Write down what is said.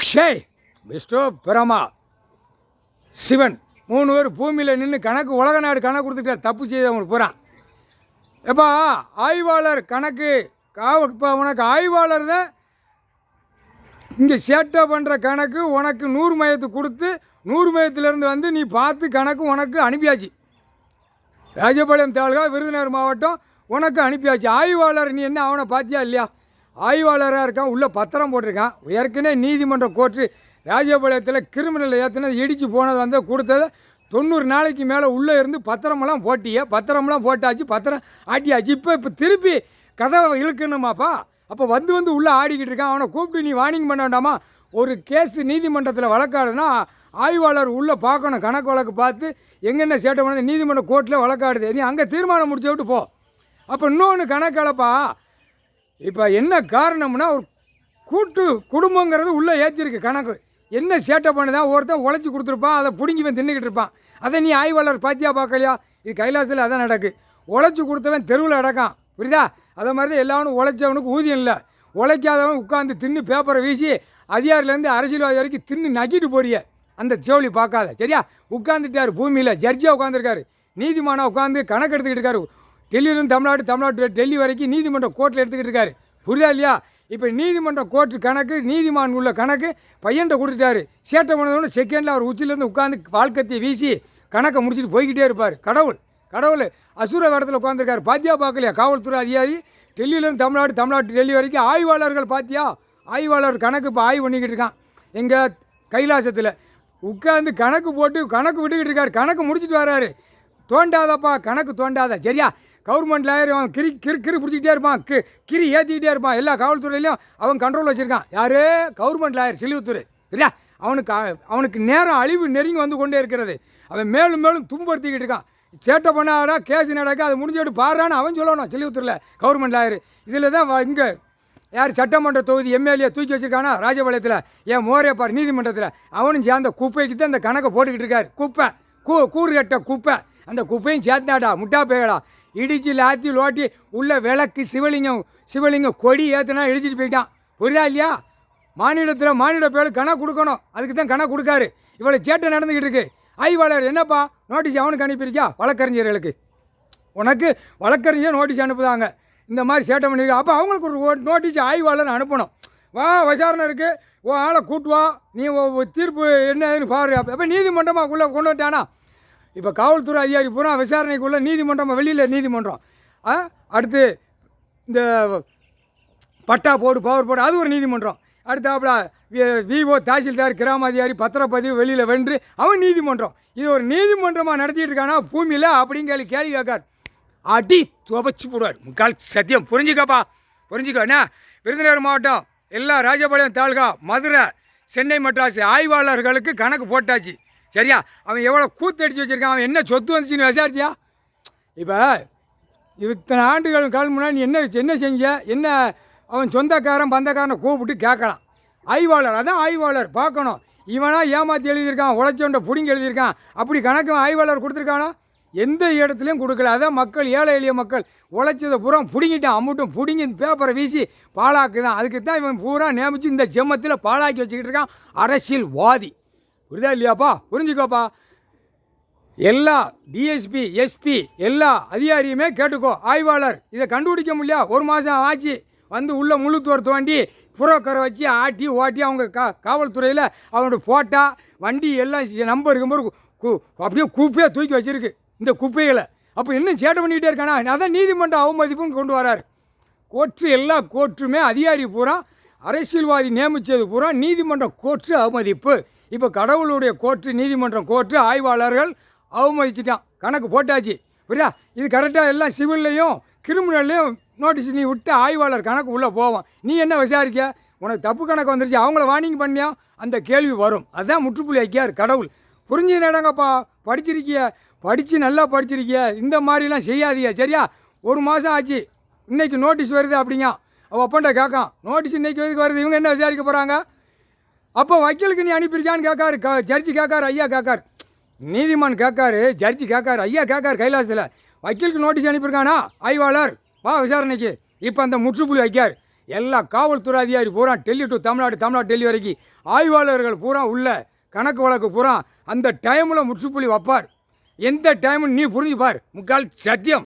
ஷேய் விஷ்ணு பிரமா சிவன் 3 பேர் பூமியில் நின்று கணக்கு உலக நாடு கணக்கு கொடுத்துட்டார். தப்பு செய்தவங்களுக்கு பூரா எப்பா ஆய்வாளர் கணக்கு இப்போ உனக்கு ஆய்வாளர் தான் இங்கே சேட்டை பண்ணுற கணக்கு உனக்கு 100 மையத்துக்கு கொடுத்து 100 மையத்திலேருந்து வந்து நீ பார்த்து கணக்கு உனக்கு அனுப்பியாச்சு. ராஜபாளையம் தாலுகா விருதுநகர் மாவட்டம் உனக்கு அனுப்பியாச்சு. ஆய்வாளர் நீ என்ன அவனை பார்த்தியா இல்லையா? ஆய்வாளராக இருக்கான், உள்ளே பத்திரம் போட்டிருக்கான். ஏற்கனவே நீதிமன்ற கோர்ட்டு ராஜபாளையத்தில் கிரிமினல் ஏற்றினது இடித்து போனது வந்து கொடுத்ததை 90 நாளைக்கு மேலே உள்ளே இருந்து பத்திரமெல்லாம் போட்டியே. பத்திரமெல்லாம் போட்டாச்சு, பத்திரம் ஆட்டியாச்சு. இப்போ திருப்பி கதவை இழுக்கணுமாப்பா? அப்போ வந்து உள்ளே ஆடிக்கிட்டு இருக்கான். அவனை கூப்பிட்டு நீ வார்னிங் பண்ண வேண்டாமா? ஒரு கேஸு நீதிமன்றத்தில் வழக்காடுனா ஆய்வாளர் உள்ளே பார்க்கணும். கணக்கு வழக்கு பார்த்து எங்கென்ன சேட்டை பண்ணது நீதிமன்ற கோர்ட்டில் வழக்காடுது. நீ அங்கே தீர்மானம் முடிச்சு விட்டு போ. அப்போ இன்னொன்று கணக்காளப்பா. இப்போ என்ன காரணம்னா ஒரு கூட்டு குடும்பங்கிறது உள்ளே ஏற்றிருக்கு கணக்கு. என்ன சேட்டை பண்ணுதான் ஒருத்தன் உழைச்சி கொடுத்துருப்பான், அதை பிடிங்கிவன் தின்னுக்கிட்டு இருப்பான். அதை நீ ஆய்வாளர் பார்த்தியா பார்க்கலையா? இது கைலாசத்தில் அதான் நடக்கு. உழைச்சி கொடுத்தவன் தெருவில் அடக்கான், புரியுதா? அதை மாதிரி தான் எல்லாவனும் உழைச்சவனுக்கு ஊதியம் இல்லை. உழைக்காதவன் உட்காந்து தின்னு பேப்பரை வீசி அதிகாரிலேருந்து அரசியல்வாதி வரைக்கும் தின்னு நக்கிட்டு போறிய. அந்த ஜோலி பார்க்காத, சரியா? உட்காந்துட்டார் பூமியில், ஜட்ஜியாக உட்காந்துருக்காரு, நீதிமானாக உட்காந்து கணக்கு எடுத்துக்கிட்டு இருக்காரு. டெல்லியிலேருந்து தமிழ்நாடு டெல்லி வரைக்கும் நீதிமன்ற கோர்ட்டில் எடுத்துக்கிட்டு இருக்காரு, புரியுதா இல்லையா? இப்போ நீதிமன்ற கோர்ட்டு கணக்கு நீதிமான் உள்ள கணக்கு பையன்கிட்ட கொடுத்துட்டாரு. சேட்டை பண்ணதோட செகண்டில் அவர் உச்சிலேருந்து உட்காந்து வாழ்க்கத்தையை வீசி கணக்கை முடிச்சுட்டு போய்கிட்டே இருப்பார். கடவுள் அசுர வேடத்தில் உட்காந்துருக்காரு. பாத்தியா பார்க்கலையா? காவல்துறை அதிகாரி டெல்லியிலேருந்து தமிழ்நாடு டெல்லி வரைக்கும் ஆய்வாளர்கள் பார்த்தியா? ஆய்வாளர் கணக்கு இப்போ ஆய்வு பண்ணிக்கிட்டு இருக்கான். எங்கள் கைலாசத்தில் உட்காந்து கணக்கு போட்டு கணக்கு விட்டுக்கிட்டு இருக்காரு. கணக்கு முடிச்சுட்டு வர்றாரு. தோண்டாதப்பா, கணக்கு தோண்டாத, சரியா? கவர்மெண்ட் லாயர் அவன் கிரி பிடிச்சிக்கிட்டே இருப்பான், கிரி ஏற்றிக்கிட்டே இருப்பான். எல்லா காவல்துறையிலையும் அவன் கண்ட்ரோல் வச்சுருக்கான். யார்? கவர்மெண்ட் லாயர் செல்வத்துறை, சரியா? அவனுக்கு நேரம் அழிவு நெருங்கி வந்து கொண்டே இருக்கிறது. அவன் மேலும் துன்படுத்திக்கிட்டு இருக்கான். சேட்டை பண்ணாடா, கேஸ் நடக்க, அதை முடிஞ்சுட்டு பாடுறான்னு அவன் சொல்லணும். செல்வத்துறையில் கவர்மெண்ட் லாயர். இதில் தான் இங்கே யார் சட்டமன்ற தொகுதி எம்எல்ஏ தூக்கி வச்சுருக்கானா ராஜபாளையத்தில், ஏன் மோரே பார் நீதிமன்றத்தில். அவனும் சேர்ந்த குப்பைக்கு தான் இந்த கணக்கை போட்டுக்கிட்டு இருக்காரு. குப்பை கூறு கட்ட குப்பை. அந்த குப்பையும் சேர்த்தாடா முட்டா பேயடா. இடிச்சு லாத்தி லோட்டி உள்ள விளக்கு சிவலிங்கம் கொடி ஏற்றினா இடிச்சிட்டு போயிட்டான், புரியுதா இல்லையா? மாநில பேர் கணக்கு கொடுக்கணும், அதுக்கு தான் கணக்கு கொடுக்காரு. இவ்வளோ சேட்டை நடந்துக்கிட்டு இருக்கு. ஆய்வாளர் என்னப்பா நோட்டீஸ் அவனுக்கு அனுப்பியிருக்கா? வழக்கறிஞர்களுக்கு உனக்கு வழக்கறிஞர் நோட்டீஸ் அனுப்புதாங்க, இந்த மாதிரி சேட்டை பண்ணியிருக்கா. அப்போ அவங்களுக்கு ஒரு நோட்டீஸ் ஆய்வாளர் அனுப்பணும். வா விசாரணை இருக்குது, ஆளை கூட்டுவா, நீ தீர்ப்பு என்னன்னு பாரு. அப்போ நீதிமன்றமாக உள்ளே கொண்டு வந்துட்டானா? இப்போ காவல்துறை அதிகாரி பூரா விசாரணைக்குள்ளே நீதிமன்றம், வெளியில் நீதிமன்றம். அடுத்து இந்த பட்டா போடு பவர் போடு, அது ஒரு நீதிமன்றம். அடுத்தாப்புல விஓ தாசில்தார் கிராம அதிகாரி பத்திரப்பதிவு வெளியில் வென்று அவன் நீதிமன்றம். இது ஒரு நீதிமன்றமாக நடத்திட்டு இருக்கானா பூமியில் அப்படின்னு கேள்வி கேட்கார். அடி துவச்சி போடுவார் முக்கால் சத்தியம். புரிஞ்சுக்கோ என்ன? விருதுநகர் மாவட்டம் எல்லா ராஜபாளையம் தாலுகா மதுரை சென்னை மெட்ராஸ் ஆய்வாளர்களுக்கு கணக்கு போட்டாச்சு, சரியா? அவன் எவ்வளோ கூத்தடிச்சு வச்சுருக்கான், அவன் என்ன சொத்து வந்துச்சுன்னு விசாரிச்சியா? இப்போ இத்தனை ஆண்டுகள் காலம் முன்னாடி நீ என்ன செஞ்ச, என்ன அவன் சொந்தக்காரன் பந்தக்காரனை கூப்பிட்டு கேட்கலாம். ஆய்வாளர், அதான் ஆய்வாளர் பார்க்கணும். இவனா ஏமாற்றி எழுதியிருக்கான், உழைச்சவன்ட பிடிங்கி எழுதியிருக்கான், அப்படி கணக்கு ஆய்வாளர் கொடுத்துருக்கானா? எந்த இடத்துலையும் கொடுக்கல. அதான் மக்கள், ஏழை எளிய மக்கள் உழைச்சதை பூரா பிடிங்கிட்டான். அம்மட்டும் பிடிங்கி இந்த பேப்பரை வீசி பாழாக்குதான். அதுக்கு தான் இவன் பூரா நியமித்து இந்த ஜெம்மத்தில் பாழாக்கி வச்சுக்கிட்டு இருக்கான் அரசியல்வாதி, புரியுதா இல்லையாப்பா? புரிஞ்சுக்கோப்பா. எல்லா டிஎஸ்பி எஸ்பி எல்லா அதிகாரியுமே கேட்டுக்கோ. ஆய்வாளர் இதை கண்டுபிடிக்க முடியல, 1 மாதம் ஆச்சு வந்து உள்ள முழுத்துவர் தோண்டி புரோக்கரை வச்சு ஆட்டி ஓட்டி அவங்க காவல்துறையில் அவனோட போட்டா வண்டி எல்லாம் நம்பர் அப்படியே குப்பையாக தூக்கி வச்சுருக்கு இந்த குப்பைகளை. அப்போ இன்னும் சேட்டை பண்ணிக்கிட்டே இருக்கானா? அதான் நீதிமன்ற அவமதிப்பும் கொண்டு வராரு. எல்லா கோர்ட்டுமே அதிகாரி பூரா அரசியல்வாதி நியமித்தது பூரா நீதிமன்ற கோர்ட்டு அவமதிப்பு. இப்போ கடவுளுடைய கோர்ட்டு நீதிமன்றம் கோர்ட்டு ஆய்வாளர்கள் அவமதிச்சிட்டான், கணக்கு போட்டாச்சு, புரியா? இது கரெக்டாக எல்லாம் சிவில்லையும் கிரிமினல்லையும் நோட்டீஸ் நீ விட்டு ஆய்வாளர் கணக்கு உள்ளே போவான். நீ என்ன விசாரிக்க? உனக்கு தப்பு கணக்கு வந்துருச்சு, அவங்கள வார்னிங் பண்ணியா? அந்த கேள்வி வரும். அதுதான் முற்றுப்புள்ளி வைக்கார் கடவுள். புரிஞ்சு நடங்கப்பா. நல்லா படிச்சிருக்கிய, இந்த மாதிரிலாம் செய்யாதீங்க, சரியா? 1 மாதம் ஆச்சு, இன்றைக்கி நோட்டீஸ் வருது அப்படிங்க. அவள் அப்பன்ட்ட கேட்கான், நோட்டீஸ் இன்றைக்கி எதுக்கு வருது, இவங்க என்ன விசாரிக்க போகிறாங்க? அப்போ வக்கீலுக்கு நீ அனுப்பியிருக்கான்னு கேட்காரு, ஜட்ஜி கேட்காரு, ஐயா கேட்கார், நீதிமான் கேட்காரு, ஜட்ஜி கேட்காரு, ஐயா கேட்கார் கைலாசத்தில். வக்கீலுக்கு நோட்டீஸ் அனுப்பியிருக்கானா? ஆய்வாளர் வா விசாரணைக்கு. இப்போ அந்த முற்றுப்புள்ளி வைக்கார். எல்லா காவல்துறை அதிகாரி பூரா டெல்லி டு தமிழ்நாடு டெல்லி வரைக்கும் ஆய்வாளர்கள் பூரா உள்ள கணக்கு வழக்கு பூரா அந்த டைமில் முற்றுப்புள்ளி வைப்பார். எந்த டைம்னு நீ புரிஞ்சுப்பார். முக்கால் சத்தியம்.